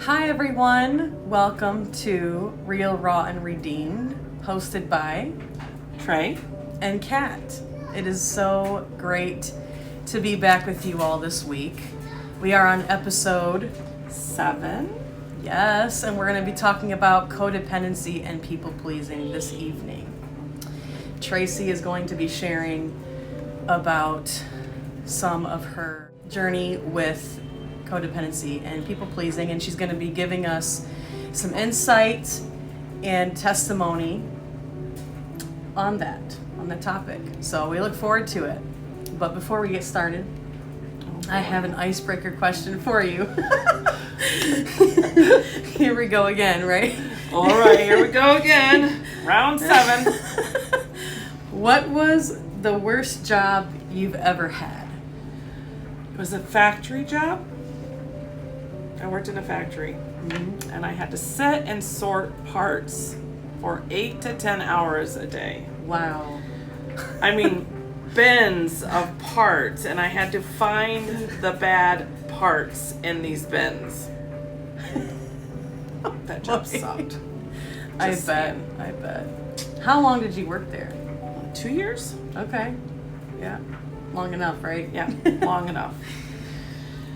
Hi everyone, welcome to Real, Raw, and Redeemed, hosted by Trey and Kat. It is so great to be back with you all this week. We are on episode 7. yes, and we're going to be talking about codependency and people-pleasing this evening. Tracy is going to be sharing about some of her journey with codependency and people-pleasing, and she's going to be giving us some insight and testimony on that topic. So we look forward to it. But before we get started, I have an icebreaker question for you. Here we go again, right? All right, here we go again. Round 7. What was the worst job you've ever had? It was a factory job. I worked in a factory, and I had to sit and sort parts for 8 to 10 hours a day. Wow. I mean, bins of parts, and I had to find the bad parts in these bins. That job sucked. I bet. How long did you work there? 2 years? Okay. Yeah. Long enough, right? Yeah, long enough.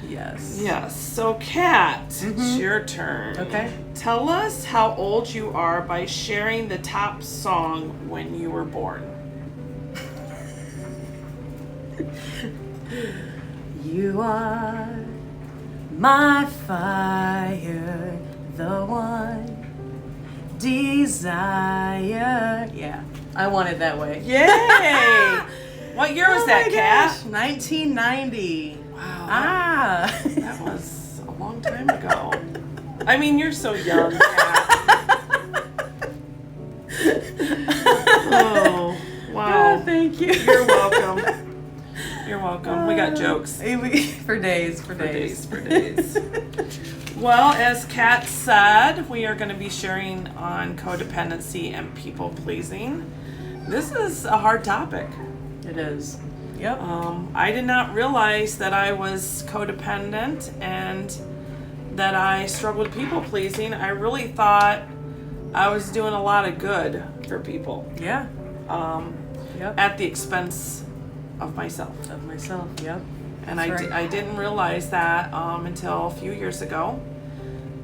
Yes. Yes. So, Kat, it's your turn. Okay. Tell us how old you are by sharing the top song when you were born. You are my fire, the one desire. Yeah, I want it that way. Yay! What year was that, Kat? 1990. Wow. That was a long time ago. I mean, you're so young, Kat. Oh, wow. Oh, thank you. You're welcome. You're welcome. We got jokes. For days. Well, as Kat said, we are going to be sharing on codependency and people pleasing. This is a hard topic. It is. Yep. I did not realize that I was codependent and that I struggled with people pleasing. I really thought I was doing a lot of good for people. Yeah. Yep. At the expense of myself. Yep. And That's right. I didn't realize that until a few years ago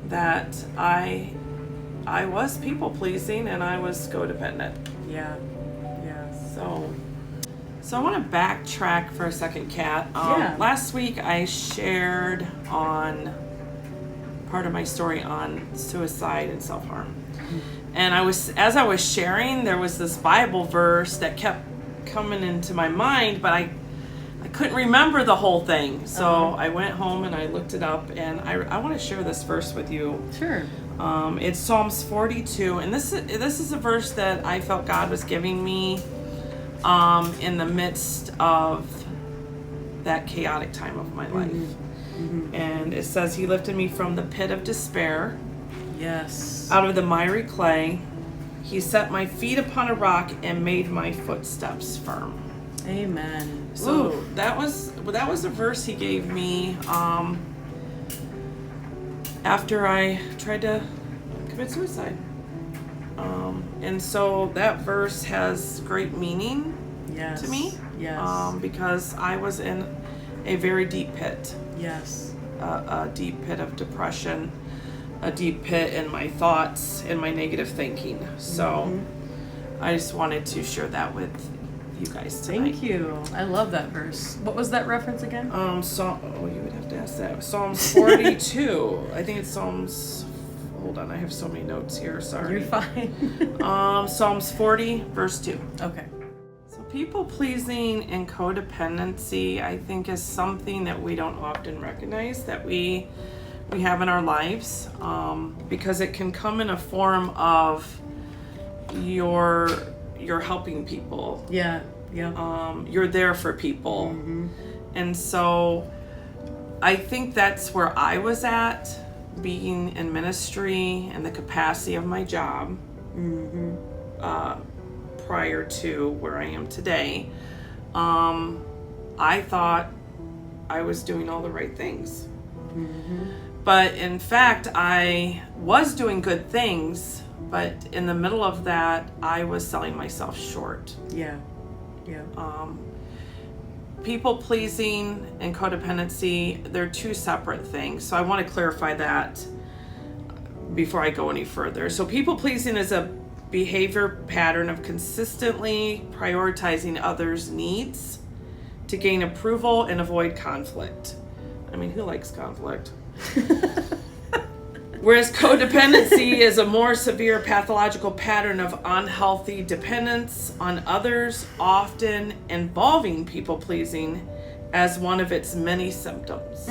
that I was people pleasing and I was codependent. Yeah. So I want to backtrack for a second, Kat. Yeah. Last week I shared on part of my story on suicide and self-harm. And as I was sharing, there was this Bible verse that kept coming into my mind, but I couldn't remember the whole thing. So I went home and I looked it up, and I want to share this verse with you. Sure. It's Psalms 42, and this is a verse that I felt God was giving me in the midst of that chaotic time of my life. And it says, He lifted me from the pit of despair, Yes. out of the miry clay. He set my feet upon a rock and made my footsteps firm. Amen. So that was a verse He gave me after I tried to commit suicide. And so that verse has great meaning to me. Yes. Because I was in a very deep pit. Yes. A deep pit of depression, a deep pit in my thoughts and my negative thinking. So I just wanted to share that with you guys tonight. Thank you. I love that verse. What was that reference again? You would have to ask that. Psalms 42. I think it's Psalms. Hold on, I have so many notes here. Sorry. You're fine. Psalms 40, verse 2. Okay. So people pleasing and codependency, I think, is something that we don't often recognize that we have in our lives, because it can come in a form of you're helping people. Yeah. You're there for people. And so I think that's where I was at, being in ministry and the capacity of my job prior to where I am today. I thought I was doing all the right things. But in fact, I was doing good things, but in the middle of that, I was selling myself short. Yeah. Yeah. People pleasing and codependency, they're two separate things. So I want to clarify that before I go any further. So people pleasing is a behavior pattern of consistently prioritizing others' needs to gain approval and avoid conflict. I mean, who likes conflict? Whereas codependency is a more severe pathological pattern of unhealthy dependence on others, often involving people pleasing as one of its many symptoms.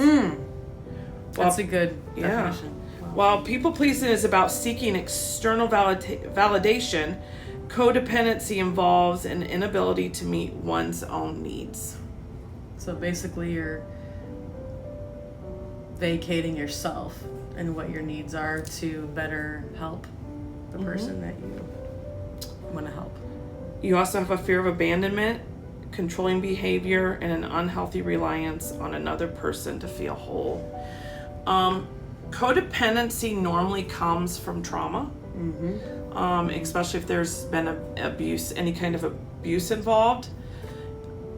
That's a good definition. While people pleasing is about seeking external validation, codependency involves an inability to meet one's own needs. So basically, you're vacating yourself and what your needs are to better help the person that you want to help. You also have a fear of abandonment, controlling behavior, and an unhealthy reliance on another person to feel whole. Codependency normally comes from trauma, especially if there's been abuse, any kind of abuse involved.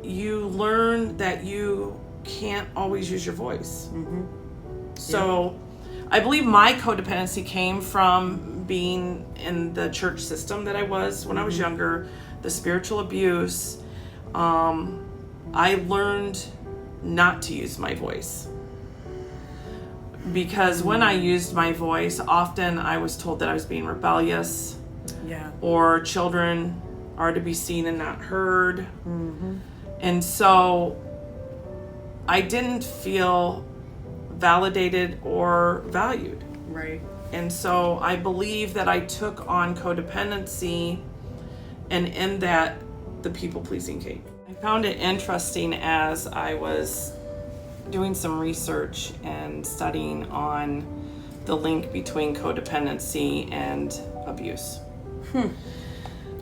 You learn that you can't always use your voice. So I believe my codependency came from being in the church system that I was when I was younger, the spiritual abuse. I learned not to use my voice. Because when I used my voice, often I was told that I was being rebellious. Yeah. Or children are to be seen and not heard. And so I didn't feel validated or valued. Right. And so I believe that I took on codependency, and in that, the people-pleasing came. I found it interesting as I was doing some research and studying on the link between codependency and abuse.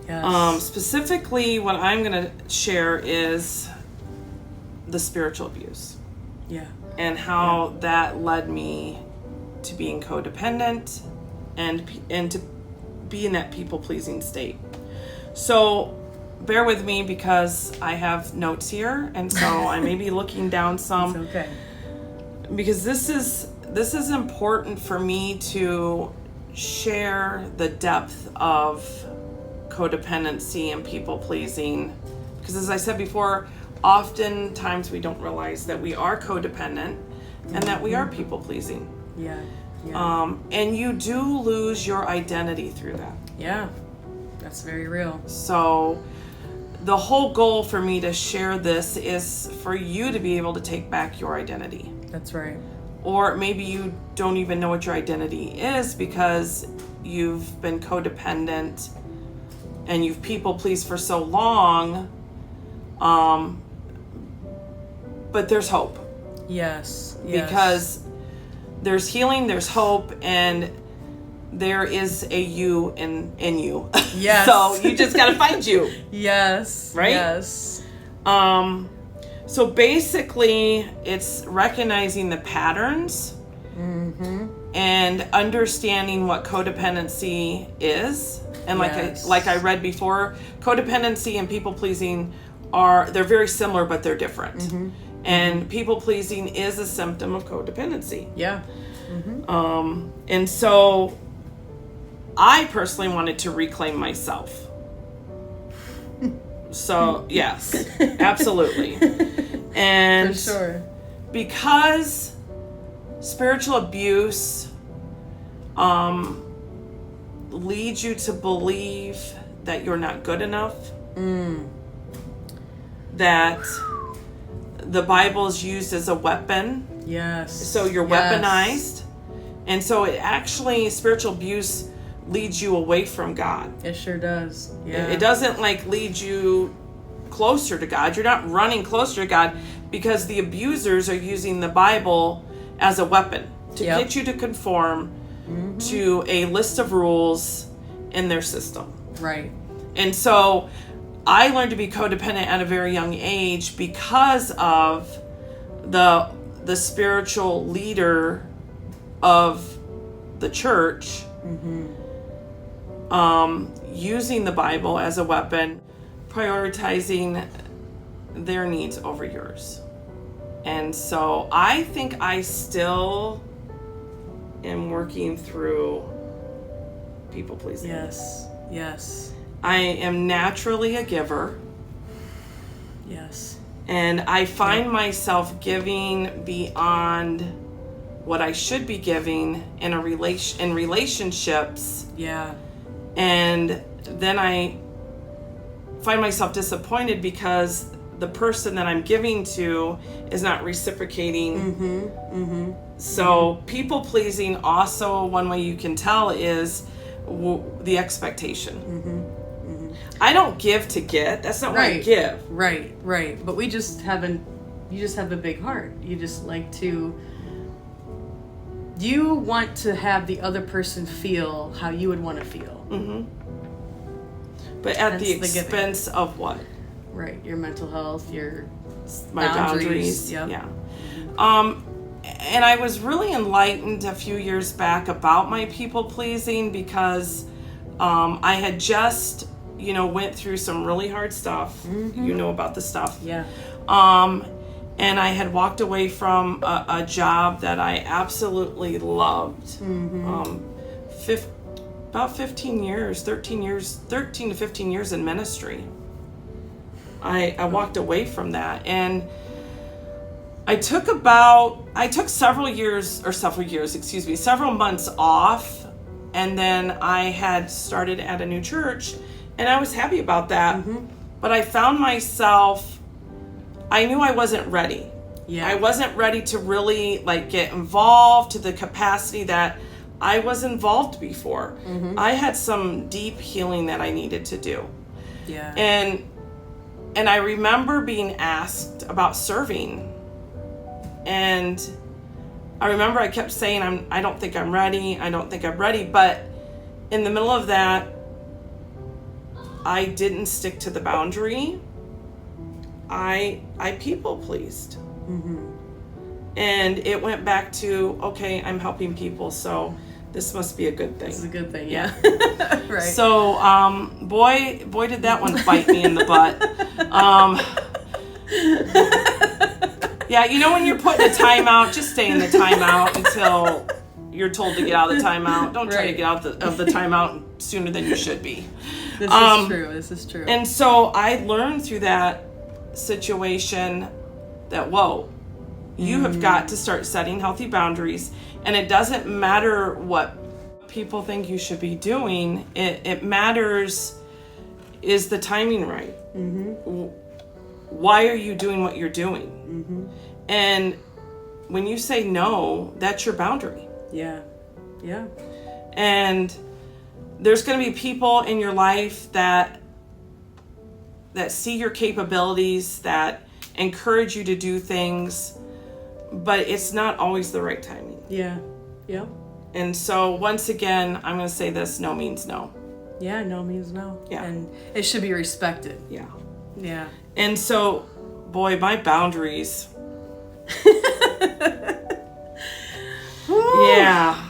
Yes. Specifically, what I'm going to share is the spiritual abuse. Yeah. And how that led me to being codependent and to be in that people-pleasing state. So bear with me because I have notes here, and so I may be looking down some. It's okay. Because this is important for me to share the depth of codependency and people-pleasing. Because as I said before, oftentimes we don't realize that we are codependent and that we are people-pleasing. Yeah. And you do lose your identity through that. Yeah. That's very real. So the whole goal for me to share this is for you to be able to take back your identity. That's right. Or maybe you don't even know what your identity is because you've been codependent and you've people-pleased for so long. But there's hope. Yes. Because there's healing, there's hope, and there is a you in you. Yes. So you just gotta find you. Yes. Right? Yes. So basically, it's recognizing the patterns and understanding what codependency is. And like I read before, codependency and people pleasing they're very similar, but they're different. And people pleasing is a symptom of codependency. Yeah. And so I personally wanted to reclaim myself. So yes, absolutely. And For sure. because spiritual abuse leads you to believe that you're not good enough, that the Bible is used as a weapon. Yes. So you're weaponized. And so it actually, spiritual abuse leads you away from God. It sure does. Yeah. It doesn't lead you closer to God. You're not running closer to God because the abusers are using the Bible as a weapon to get you to conform to a list of rules in their system. Right. And so I learned to be codependent at a very young age because of the spiritual leader of the church, using the Bible as a weapon, prioritizing their needs over yours. And so I think I still am working through people pleasing. Yes. Yes. I am naturally a giver. Yes. And I find myself giving beyond what I should be giving in relationships. Yeah. And then I find myself disappointed because the person that I'm giving to is not reciprocating. So people pleasing, also one way you can tell is the expectation. I don't give to get. That's not what I give. Right. But you just have a big heart. You just like to, you want to have the other person feel how you would want to feel. But at the expense of what? Right. Your mental health, my boundaries. Yep. Yeah. And I was really enlightened a few years back about my people pleasing because I had just, went through some really hard stuff. You know about the stuff. Yeah. And I had walked away from a job that I absolutely loved. About 13 to 15 years in ministry. I walked away from that, and I took several months off, and then I had started at a new church, and I was happy about that. But I found myself, I knew I wasn't ready. Yeah. I wasn't ready to really get involved to the capacity that I was involved before. I had some deep healing that I needed to do. Yeah. And I remember being asked about serving. And I remember I kept saying, I don't think I'm ready. But in the middle of that, I didn't stick to the boundary. I people pleased. And it went back to, okay, I'm helping people, so this must be a good thing. This is a good thing, yeah. Right. So, boy, did that one bite me in the butt. Yeah, when you're put in a timeout, just stay in the timeout until you're told to get out of the timeout. Don't try to get out of the timeout sooner than you should be. This is true. And so I learned through that situation that, you have got to start setting healthy boundaries, and it doesn't matter what people think you should be doing. It matters, is the timing right? Why are you doing what you're doing? And when you say no, that's your boundary. Yeah. And there's going to be people in your life that see your capabilities, that encourage you to do things, but it's not always the right timing. Yeah. And so once again, I'm going to say this: no means no. Yeah, no means no. Yeah. And it should be respected. Yeah. Yeah. And so, boy, my boundaries. Yeah.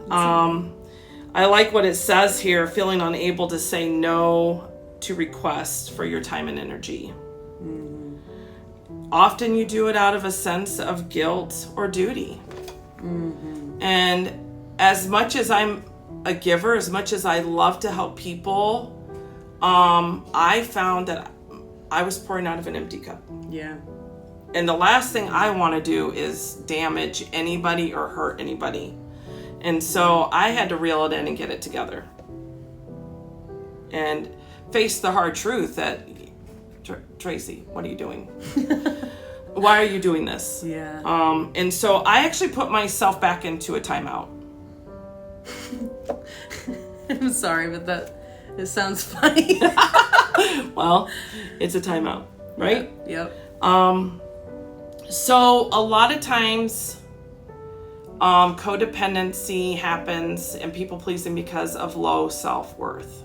I like what it says here: feeling unable to say no to requests for your time and energy. Often you do it out of a sense of guilt or duty. And as much as I'm a giver, as much as I love to help people, I found that I was pouring out of an empty cup. Yeah. And the last thing I want to do is damage anybody or hurt anybody. And so I had to reel it in and get it together. And face the hard truth that, Tracy, what are you doing? Why are you doing this? Yeah. And so I actually put myself back into a timeout. I'm sorry, but it sounds funny. Well, it's a timeout, right? Yep. So a lot of times, codependency happens and people pleasing because of low self-worth.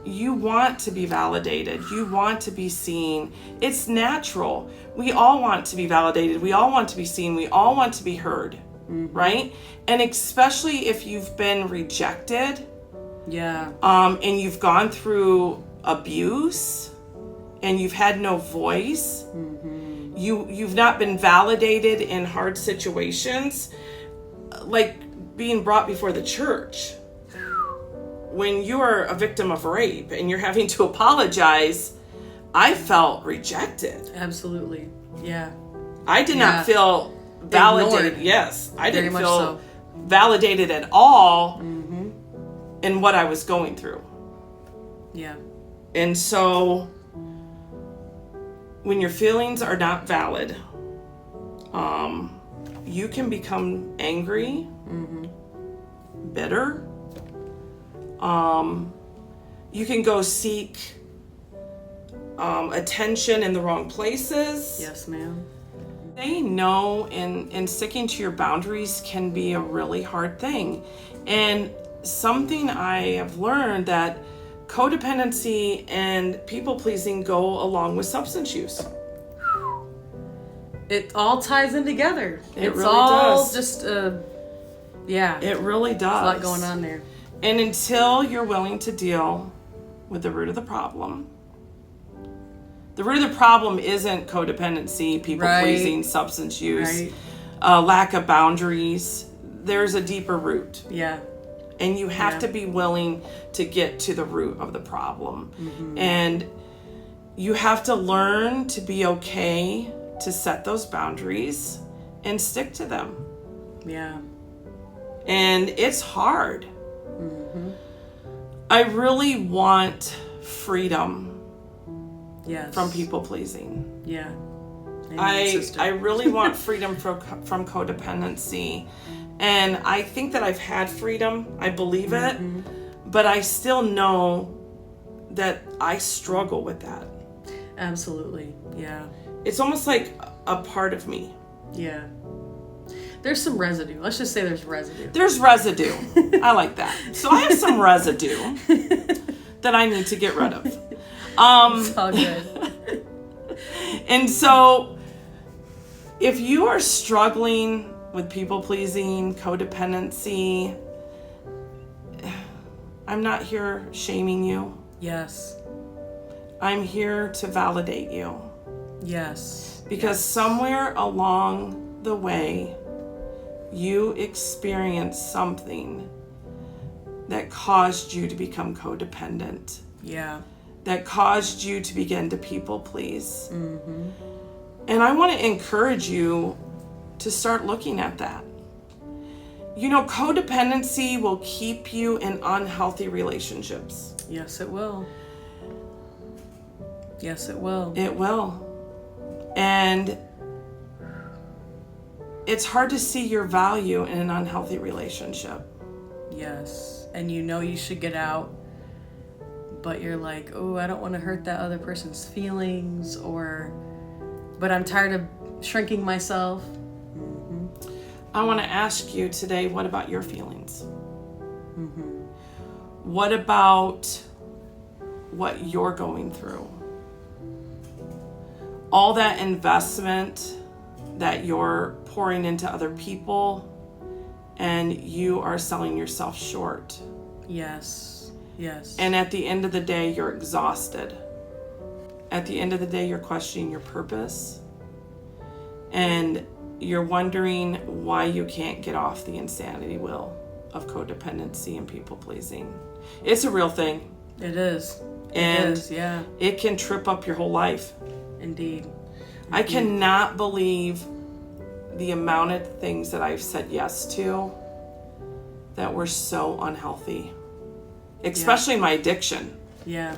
You want to be validated. You want to be seen. It's natural. We all want to be validated. We all want to be seen. We all want to be heard. right? And especially if you've been rejected, Yeah. And you've gone through abuse, and you've had no voice. You've not been validated in hard situations, like being brought before the church. When you are a victim of rape and you're having to apologize, I felt rejected. Absolutely. Yeah. I did not feel validated. Ignored. Yes, I Very didn't much feel so. validated at all in what I was going through. Yeah. And so when your feelings are not valid, you can become angry, bitter. You can go seek attention in the wrong places. Yes, ma'am. Saying no and sticking to your boundaries can be a really hard thing. And something I have learned that codependency and people-pleasing go along with substance use. It all ties in together. It's really all does. just, yeah. It really does. There's a lot going on there. And until you're willing to deal with the root of the problem, the root of the problem isn't codependency, people-pleasing, substance use, lack of boundaries. There's a deeper root. Yeah. And you have to be willing to get to the root of the problem. And you have to learn to be okay to set those boundaries and stick to them. Yeah. And it's hard. I really want freedom from people pleasing. Yeah. I really want freedom from codependency. And I think that I've had freedom. I believe it. But I still know that I struggle with that. Absolutely. Yeah. It's almost like a part of me. Yeah. There's some residue. Let's just say there's residue. There's residue. I like that. So I have some residue that I need to get rid of. It's all good. And so if you are struggling with people pleasing, codependency, I'm not here shaming you. Yes. I'm here to validate you. Yes. Because somewhere along the way, you experienced something that caused you to become codependent. Yeah. That caused you to begin to people please. And I want to encourage you to start looking at that. You know, codependency will keep you in unhealthy relationships. Yes, it will. Yes, it will. It will. And it's hard to see your value in an unhealthy relationship. Yes. And you know you should get out, but you're like, oh, I don't want to hurt that other person's feelings, but I'm tired of shrinking myself. I want to ask you today, what about your feelings? What about what you're going through? All that investment that you're pouring into other people, and you are selling yourself short. Yes. Yes. And at the end of the day, you're exhausted. At the end of the day, you're questioning your purpose. And you're wondering why you can't get off the insanity wheel of codependency and people pleasing. It's a real thing. It is. And it is, yeah. It can trip up your whole life. Indeed. I cannot believe the amount of things that I've said yes to that were so unhealthy. Especially my addiction. Yeah.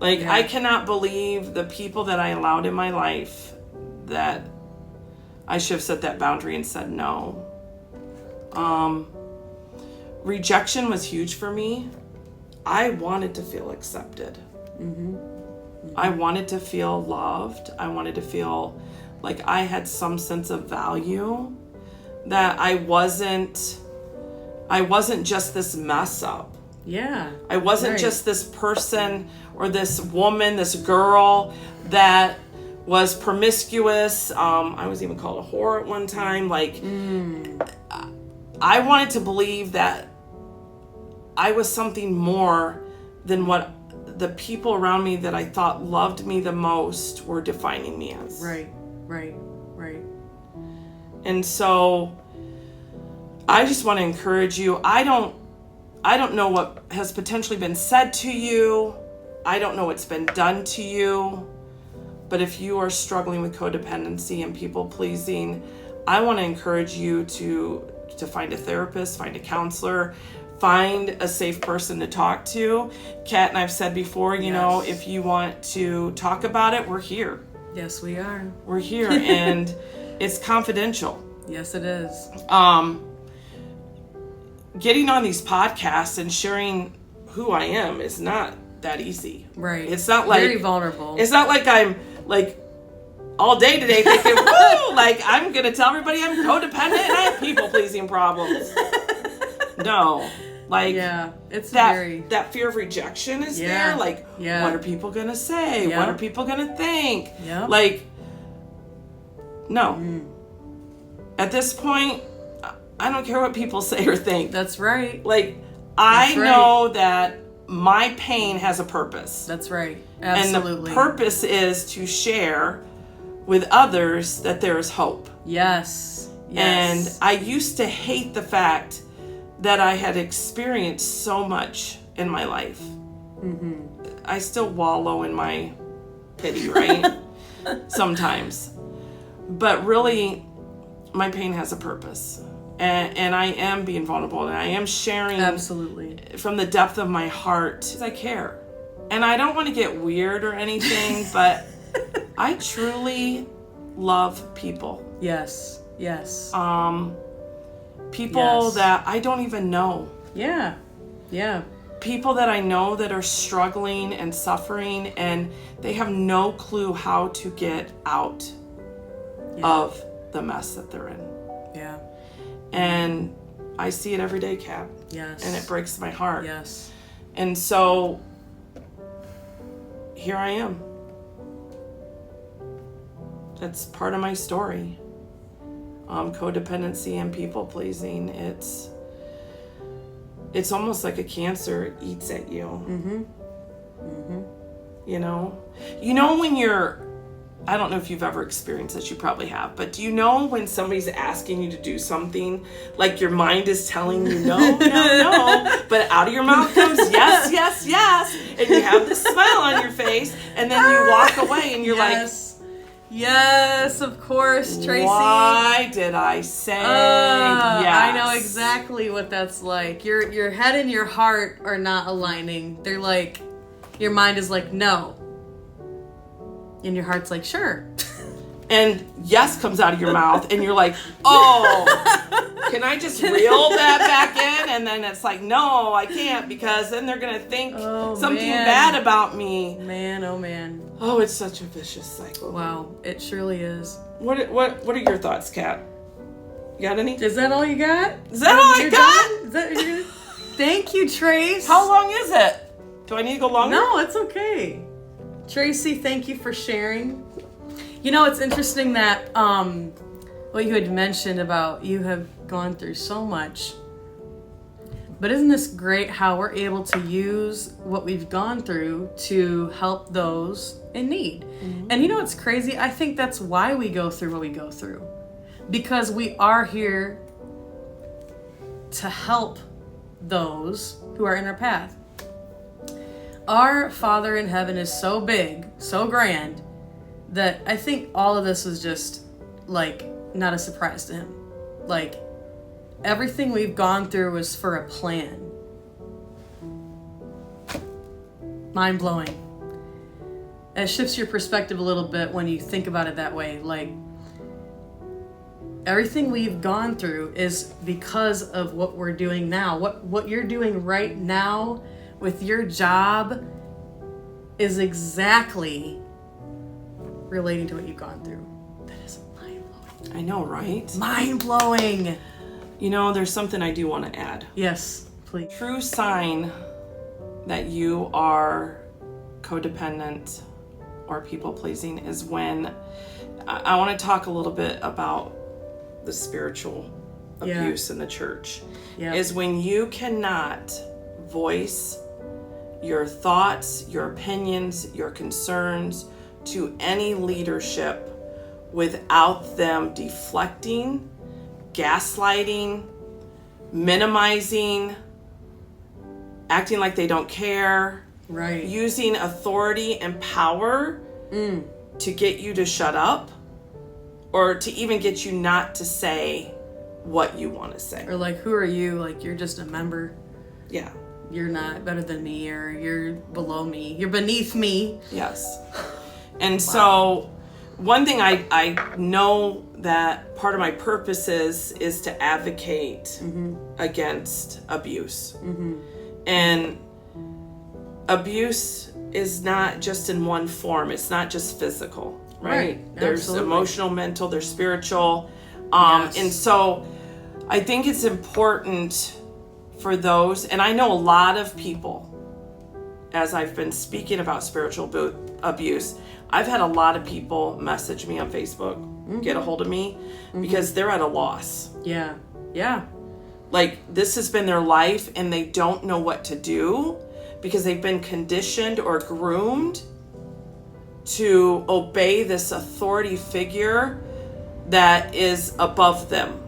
I cannot believe the people that I allowed in my life that I should have set that boundary and said no. Rejection was huge for me. I wanted to feel accepted. I wanted to feel loved. I wanted to feel like I had some sense of value, that I wasn't just this mess up. Yeah. I wasn't just this person or this woman, this girl that was promiscuous. I was even called a whore at one time. Like, I wanted to believe that I was something more than what the people around me that I thought loved me the most were defining me as. Right. And so I just want to encourage you. I don't know what has potentially been said to you. I don't know what's been done to you. But if you are struggling with codependency and people pleasing, I want to encourage you to find a therapist, find a counselor, find a safe person to talk to. Kat and I've said before, you know, if you want to talk about it, we're here. Yes, we are. We're here, and it's confidential. Yes, it is. Getting on these podcasts and sharing who I am is not that easy. Right. It's not like very vulnerable. It's not like I'm like all day today thinking, woo, like I'm gonna tell everybody I'm codependent and I have people pleasing problems. No. Like, it's that fear of rejection is there. Like, what are people gonna say? What are people gonna think? Like, no. At this point, I don't care what people say or think. That's right. Like, I know that my pain has a purpose. That's right. Absolutely. And the purpose is to share with others that there is hope. Yes. And I used to hate the fact that I had experienced so much in my life. I still wallow in my pity, right? Sometimes. But really, my pain has a purpose. And I am being vulnerable, and I am sharing from the depth of my heart. I care. And I don't want to get weird or anything, but I truly love people. Yes. People that I don't even know. Yeah. People that I know that are struggling and suffering, and they have no clue how to get out of the mess that they're in. Yeah. And I see it every day, Kat. Yes. And it breaks my heart. Yes. And so here I am. That's part of my story. Codependency and people pleasing. It's almost like a cancer. It eats at you. You know when you're, I don't know if you've ever experienced this, you probably have, but do you know when somebody's asking you to do something, like your mind is telling you no, but out of your mouth comes yes, and you have this smile on your face, and then you walk away and you're like, yes, of course, Tracy. Why did I say yes? I know exactly what that's like. Your head and your heart are not aligning. They're like, your mind is like, no. And your heart's like, sure. And yes comes out of your mouth, and you're like, oh, can I just reel that back in? And then it's like, no, I can't, because then they're going to think something bad about me. Man, oh man. Oh, it's such a vicious cycle. Wow, it surely is. What are your thoughts, Kat? You got any? Is that all you got? Is that all I got? Is that Thank you, Trace. How long is it? Do I need to go longer? No, it's okay. Tracy, thank you for sharing. You know, it's interesting that what you had mentioned about you have gone through so much. But isn't this great how we're able to use what we've gone through to help those in need? And you know what's crazy? I think that's why we go through what we go through. Because we are here to help those who are in our path. Our Father in heaven is so big, so grand, that I think all of this was just, like, not a surprise to him. Like, everything we've gone through was for a plan. Mind-blowing. It shifts your perspective a little bit when you think about it that way. Like, everything we've gone through is because of what we're doing now. What you're doing right now with your job is exactly relating to what you've gone through. That is mind-blowing. I know, right? Mind-blowing. You know, there's something I do want to add. Yes, please. True sign that you are codependent or people pleasing is when I want to talk a little bit about the spiritual abuse in the church. Yeah. Is when you cannot voice your thoughts, your opinions, your concerns to any leadership without them deflecting, gaslighting, minimizing, acting like they don't care, right, using authority and power to get you to shut up, or to even get you not to say what you want to say. Or like, who are you? Like, you're just a member. Yeah. You're not better than me, or you're below me. You're beneath me. Yes. And so one thing I know that part of my purpose is to advocate against abuse. And abuse is not just in one form. It's not just physical, right? There's Absolutely. emotional, mental, there's spiritual. Yes. And so I think it's important for those, and I know a lot of people, as I've been speaking about spiritual abuse, I've had a lot of people message me on Facebook, get a hold of me, because they're at a loss. Yeah. Yeah. Like, this has been their life and they don't know what to do because they've been conditioned or groomed to obey this authority figure that is above them.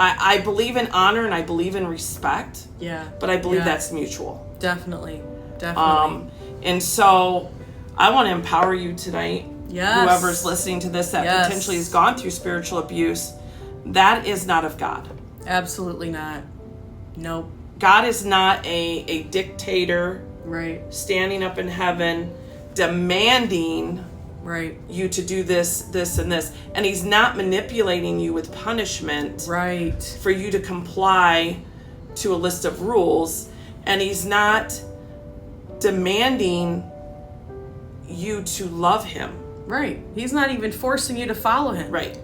I believe in honor and I believe in respect. Yeah. But I believe that's mutual. Definitely. And so I want to empower you tonight. Yes. Whoever's listening to this that potentially has gone through spiritual abuse, that is not of God. Absolutely not. Nope. God is not a dictator, Right. standing up in heaven demanding Right. you to do this, this, and this. And he's not manipulating you with punishment Right. for you to comply to a list of rules. And he's not demanding you to love him. Right. He's not even forcing you to follow him. Right.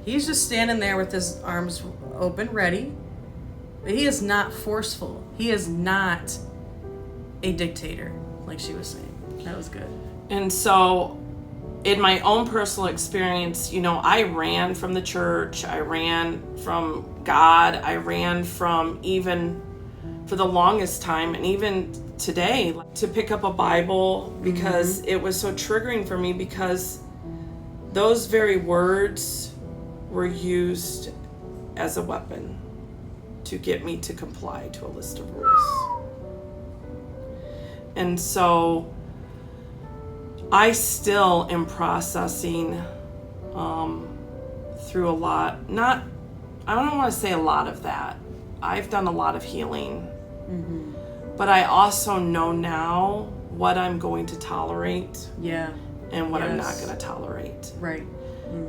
He's just standing there with his arms open, ready. But he is not forceful. He is not a dictator, like she was saying. That was good. And so, in my own personal experience, I ran from the church. I ran from God. I ran from, even for the longest time, and even today, to pick up a Bible, because it was so triggering for me, because those very words were used as a weapon to get me to comply to a list of rules. And so I still am processing through a lot. I don't want to say a lot of that. I've done a lot of healing. But I also know now what I'm going to tolerate. Yeah. And what I'm not going to tolerate. Right.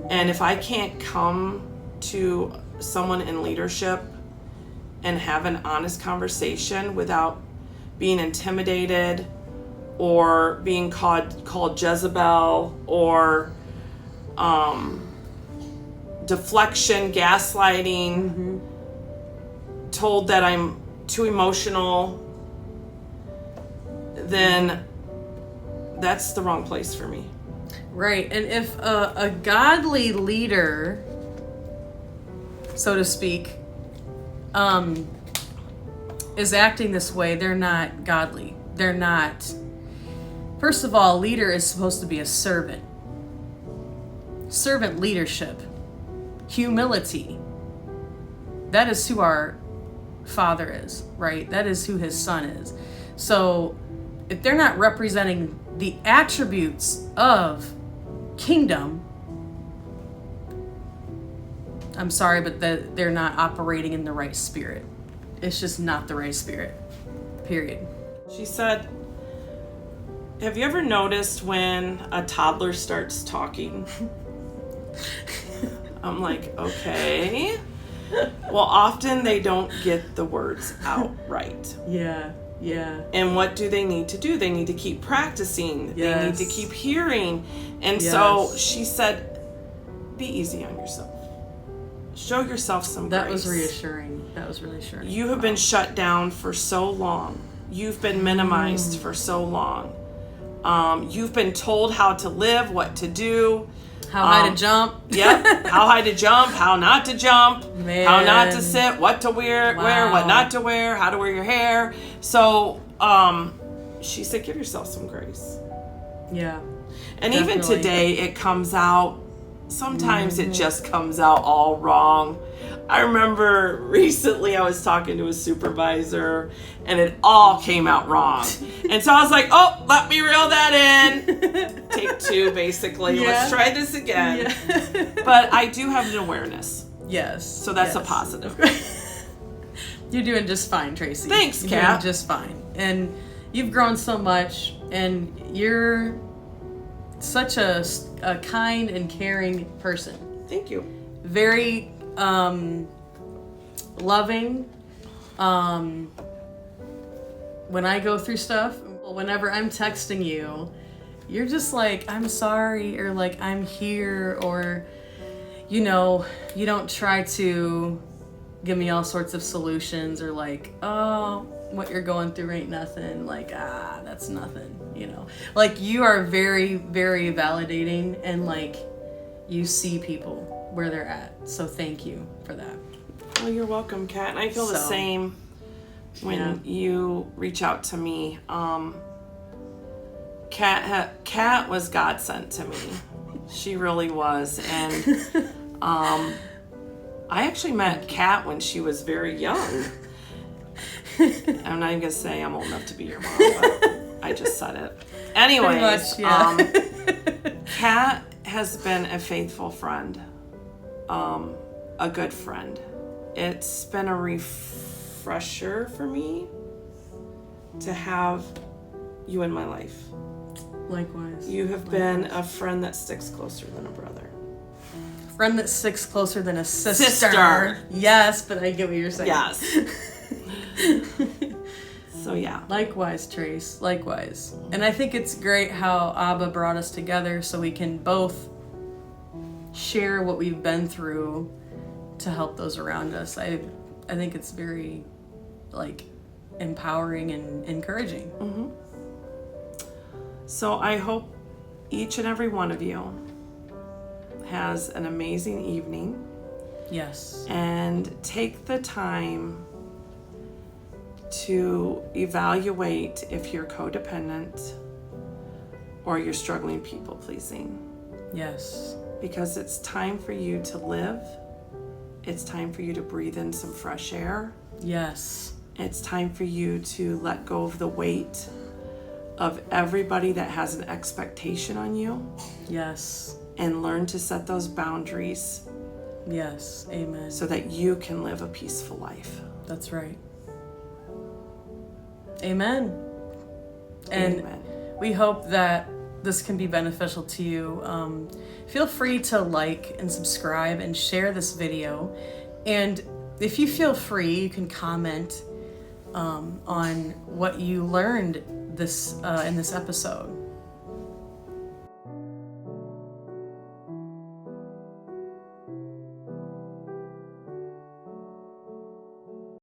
And if I can't come to someone in leadership and have an honest conversation without being intimidated or being called Jezebel or deflection, gaslighting, told that I'm too emotional, then that's the wrong place for me. Right. And if a godly leader, so to speak, is acting this way, they're not godly. They're not. First of all, a leader is supposed to be a servant. Servant leadership. Humility. That is who our Father is, right? That is who his Son is. So if they're not representing the attributes of kingdom, I'm sorry, but they're not operating in the right spirit. It's just not the right spirit. Period. She said, have you ever noticed when a toddler starts talking? I'm like, okay. Well, often they don't get the words out right. Yeah. And what do they need to do? They need to keep practicing. Yes. They need to keep hearing. And so she said, be easy on yourself. Show yourself some grace. That was reassuring. That was really reassuring. You have been shut down for so long. You've been minimized for so long. You've been told how to live, what to do. How high to jump. Yep. How high to jump, how not to jump, Man. how not to sit, what to wear, Wow. what not to wear, how to wear your hair. So she said, give yourself some grace. Yeah. And Definitely. even today, it comes out, sometimes it just comes out all wrong. I remember recently I was talking to a supervisor and it all came out wrong. And so I was like, oh, let me reel that in. Take 2, basically. Yeah. Let's try this again. Yeah. But I do have an awareness. Yes. So that's a positive. You're doing just fine, Tracy. Thanks, You're Kat. doing just fine. And you've grown so much, and you're such a kind and caring person. Thank you. Very loving. When I go through stuff, whenever I'm texting you, you're just like, I'm sorry, or like, I'm here, or, you know, you don't try to give me all sorts of solutions, or like, oh, what you're going through ain't nothing, like, that's nothing, you know. Like, you are very, very validating, and like, you see people where they're at. So thank you for that. Well, you're welcome, Kat. And I feel the same when you reach out to me. Kat was God sent to me. She really was. And I actually met Kat when she was very young. I'm not even gonna say I'm old enough to be your mom, but I just said it. Anyways, Kat has been a faithful friend, a good friend. It's been a refresher for me to have you in my life. Likewise. You have been a friend that sticks closer than a brother. Friend that sticks closer than a sister. Sister. Yes, but I get what you're saying. Yes. So yeah. Likewise, Trace. Likewise. And I think it's great how Abba brought us together so we can both share what we've been through to help those around us. I think it's very, like, empowering and encouraging. Mm-hmm. So I hope each and every one of you has an amazing evening. Yes. And take the time to evaluate if you're codependent or you're struggling people pleasing. Yes. Because it's time for you to live. It's time for you to breathe in some fresh air. Yes. It's time for you to let go of the weight of everybody that has an expectation on you. Yes. And learn to set those boundaries. Yes. Amen. So that you can live a peaceful life. That's right. Amen. And Amen. we hope that this can be beneficial to you. Feel free to like and subscribe and share this video. And if you feel free, you can comment on what you learned this in this episode.